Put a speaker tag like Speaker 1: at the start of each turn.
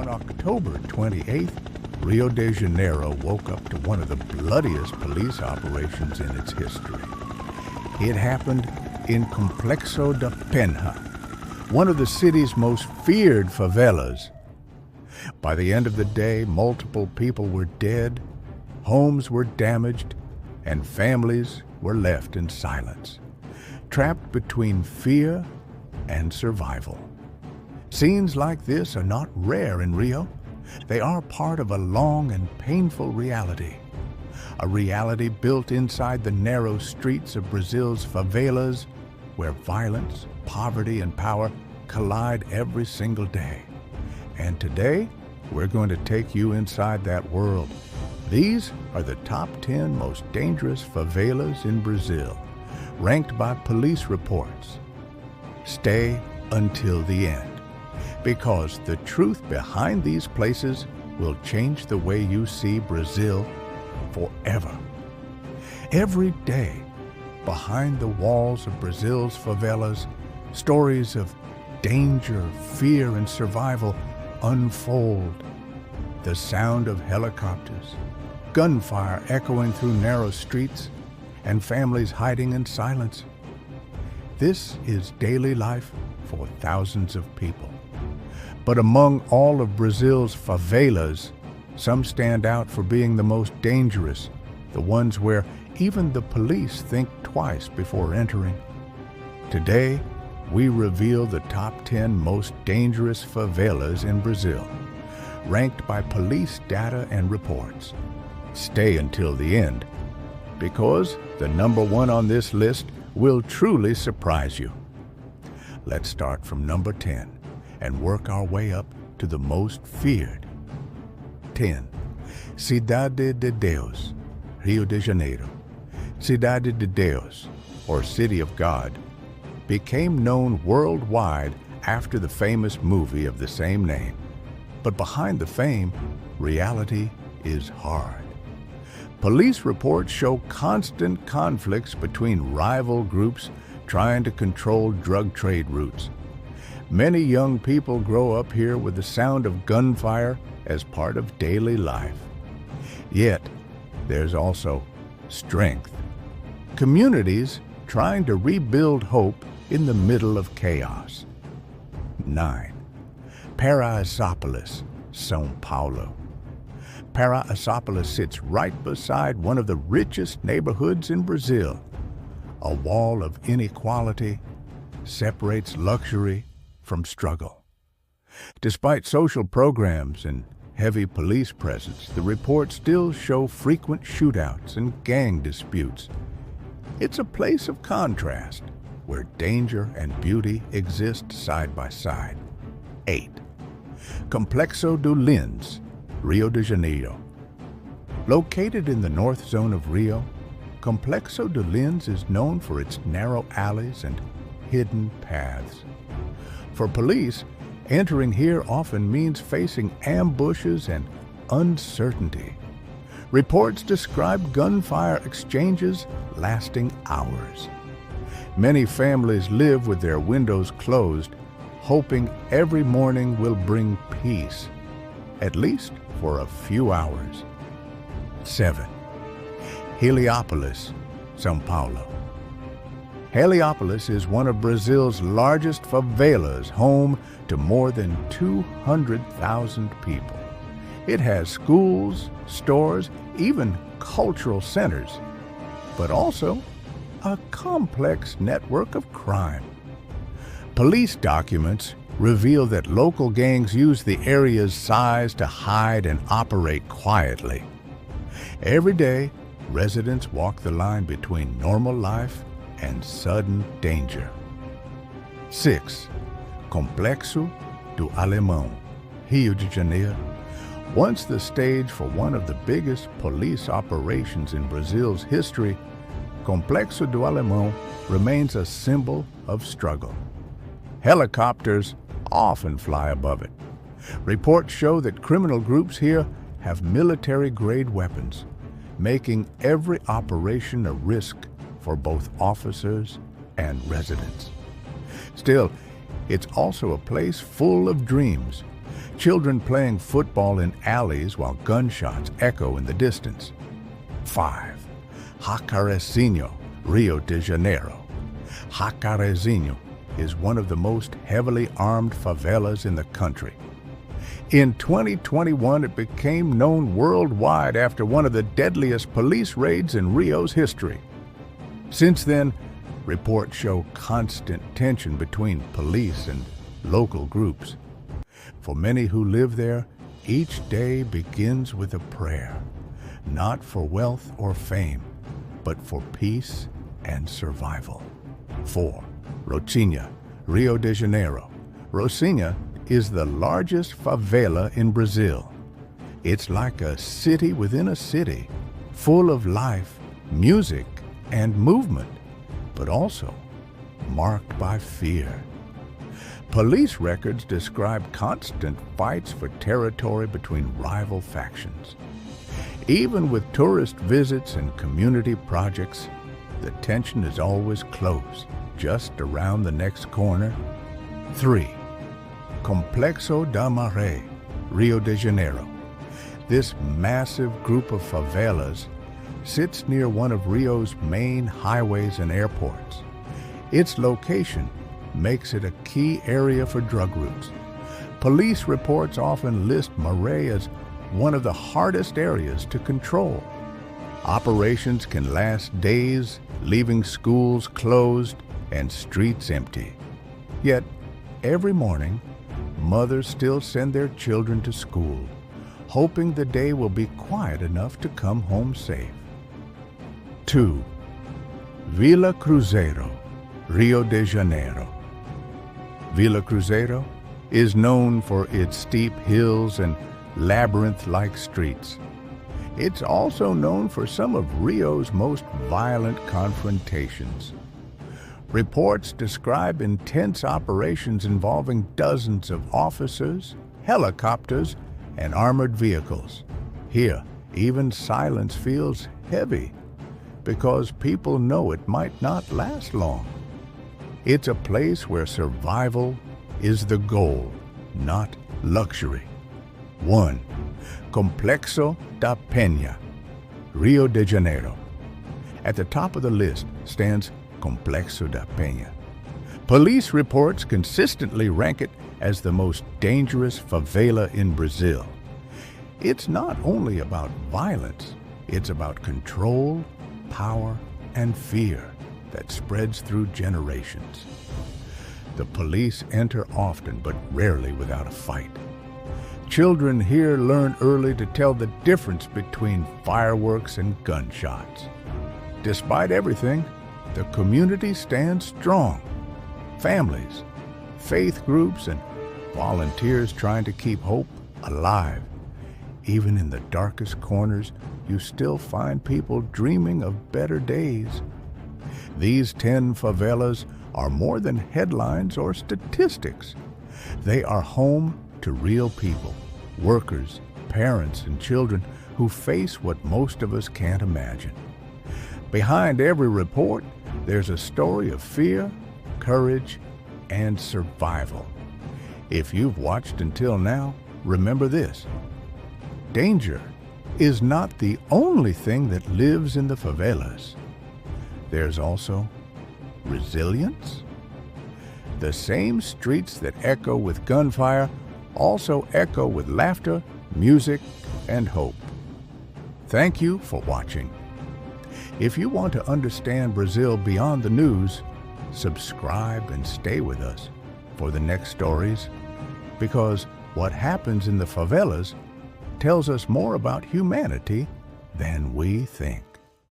Speaker 1: On October 28th, Rio de Janeiro woke up to one of the bloodiest police operations in its history. It happened in Complexo da Penha, one of the city's most feared favelas. By the end of the day, multiple people were dead, homes were damaged, and families were left in silence, trapped between fear and survival. Scenes like this are not rare in Rio. They are part of a long and painful reality, a reality built inside the narrow streets of Brazil's favelas, where violence, poverty, and power collide every single day. And today, we're going to take you inside that world. These are the top 10 most dangerous favelas in Brazil, ranked by police reports. Stay until the end, because the truth behind these places will change the way you see Brazil forever. Every day, behind the walls of Brazil's favelas, stories of danger, fear, and survival unfold. The sound of helicopters, gunfire echoing through narrow streets, and families hiding in silence. This is daily life for thousands of people. But among all of Brazil's favelas, some stand out for being the most dangerous, the ones where even the police think twice before entering. Today, we reveal the top 10 most dangerous favelas in Brazil, ranked by police data and reports. Stay until the end, because the number one on this list will truly surprise you. Let's start from number 10 and work our way up to the most feared. 10. Cidade de Deus, Rio de Janeiro. Cidade de Deus, or City of God, became known worldwide after the famous movie of the same name. But behind the fame, reality is hard. Police reports show constant conflicts between rival groups trying to control drug trade routes. Many young people grow up here with the sound of gunfire as part of daily life. Yet, there's also strength. Communities trying to rebuild hope in the middle of chaos. 9. Paraisópolis, São Paulo. Paraisópolis sits right beside one of the richest neighborhoods in Brazil. A wall of inequality separates luxury from struggle. Despite social programs and heavy police presence, the reports still show frequent shootouts and gang disputes. It's a place of contrast, where danger and beauty exist side by side. 8. Complexo do Lins, Rio de Janeiro. Located in the north zone of Rio, Complexo do Lins is known for its narrow alleys and hidden paths. For police, entering here often means facing ambushes and uncertainty. Reports describe gunfire exchanges lasting hours. Many families live with their windows closed, hoping every morning will bring peace, at least for a few hours. 7. Heliopolis, São Paulo. Heliopolis is one of Brazil's largest favelas, home to more than 200,000 people. It has schools, stores, even cultural centers, but also a complex network of crime. Police documents reveal that local gangs use the area's size to hide and operate quietly. Every day, residents walk the line between normal life and sudden danger. 6. Complexo do Alemão, Rio de Janeiro. Once the stage for one of the biggest police operations in Brazil's history, Complexo do Alemão remains a symbol of struggle. Helicopters often fly above it. Reports show that criminal groups here have military-grade weapons, making every operation a risk for both officers and residents. Still, it's also a place full of dreams, Children playing football in alleys while gunshots echo in the distance. 5. Jacarezinho, Rio de Janeiro. Jacarezinho is one of the most heavily armed favelas in the country. In 2021, it became known worldwide after one of the deadliest police raids in Rio's history. Since then, reports show constant tension between police and local groups. For many who live there, each day begins with a prayer, not for wealth or fame, but for peace and survival. 4. Rocinha, Rio de Janeiro. Rocinha is the largest favela in Brazil. It's like a city within a city, full of life, music, and movement, but also marked by fear. Police records describe constant fights for territory between rival factions. Even with tourist visits and community projects, the tension is always close, just around the next corner. 3. Complexo da Penha, Rio de Janeiro. This massive group of favelas sits near one of Rio's main highways and airports. Its location makes it a key area for drug routes. Police reports often list Marais as one of the hardest areas to control. Operations can last days, leaving schools closed and streets empty. Yet, every morning, mothers still send their children to school, hoping the day will be quiet enough to come home safe. 2. Vila Cruzeiro, Rio de Janeiro. Vila Cruzeiro is known for its steep hills and labyrinth-like streets. It's also known for some of Rio's most violent confrontations. Reports describe intense operations involving dozens of officers, helicopters, and armored vehicles. Here, even silence feels heavy because people know it might not last long. It's a place where survival is the goal, not luxury. 1. Complexo da Penha, Rio de Janeiro. At the top of the list stands Complexo da Penha. Police reports consistently rank it as the most dangerous favela in Brazil. It's not only about violence, it's about control, power, and fear that spreads through generations. The police enter often, but rarely without a fight. Children here learn early to tell the difference between fireworks and gunshots. Despite everything, the community stands strong. Families, faith groups, and volunteers trying to keep hope alive. Even in the darkest corners, you still find people dreaming of better days. These 10 favelas are more than headlines or statistics. They are home to real people, workers, parents, and children who face what most of us can't imagine. Behind every report, there's a story of fear, courage, and survival. If you've watched until now, remember this: danger is not the only thing that lives in the favelas. There's also resilience. The same streets that echo with gunfire also echo with laughter, music, and hope. Thank you for watching. If you want to understand Brazil beyond the news, subscribe and stay with us for the next stories, because what happens in the favelas tells us more about humanity than we think.